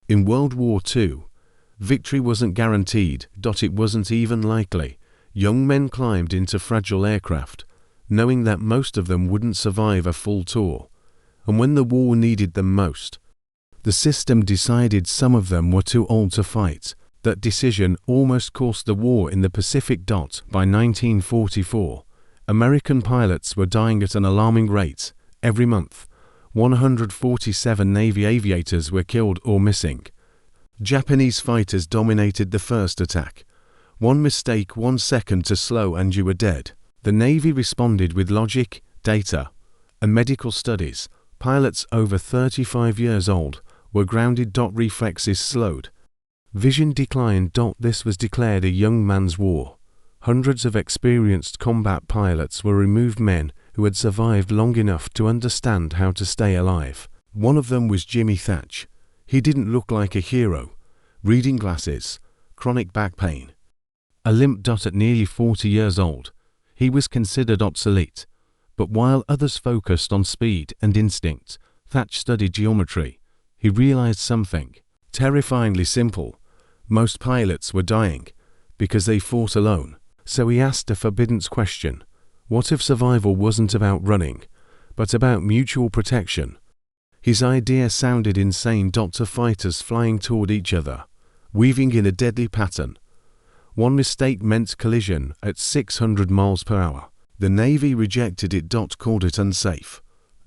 In World War II, victory wasn't guaranteed. It wasn't even likely. Young men climbed into fragile aircraft, knowing that most of them wouldn't survive a full tour. And when the war needed them most, the system decided some of them were too old to fight. That decision almost cost the war in the Pacific. By 1944, American pilots were dying at an alarming rate. Every month, 147 Navy aviators were killed or missing. Japanese fighters dominated the first attack. One mistake, 1 second too slow, and you were dead. The Navy responded with logic, data, and medical studies. Pilots over 35 years old were grounded. Reflexes slowed. Vision declined. This was declared a young man's war. Hundreds of experienced combat pilots were removed, men who had survived long enough to understand how to stay alive. One of them was Jimmy Thatch. He didn't look like a hero. Reading glasses, chronic back pain, a limp. At nearly 40 years old, he was considered obsolete. But while others focused on speed and instinct, Thatch studied geometry. He realized something terrifyingly simple. Most pilots were dying because they fought alone. So he asked a forbidden question. What if survival wasn't about running, but about mutual protection? His idea sounded insane. Fighters flying toward each other, weaving in a deadly pattern. One mistake meant collision at 600 miles per hour. The Navy rejected it. Called it unsafe,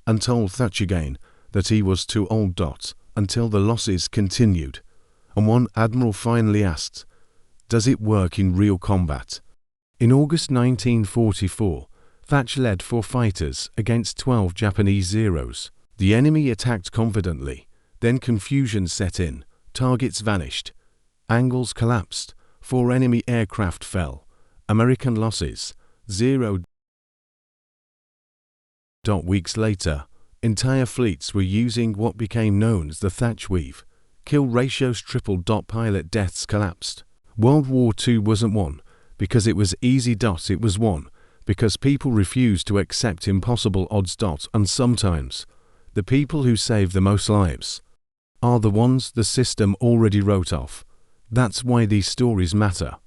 and told Thatch again that he was too old. Until the losses continued, and one admiral finally asked, "Does it work in real combat?" In August 1944, Thatch led 4 fighters against 12 Japanese Zeros. The enemy attacked confidently, then confusion set in. Targets vanished. Angles collapsed. 4 enemy aircraft fell. American losses, 0. Weeks later, entire fleets were using what became known as the Thatch weave. Kill ratios tripled. Pilot deaths collapsed. World War II wasn't won because it was easy. It was won because people refused to accept impossible odds. And sometimes, the people who save the most lives are the ones the system already wrote off. That's why these stories matter.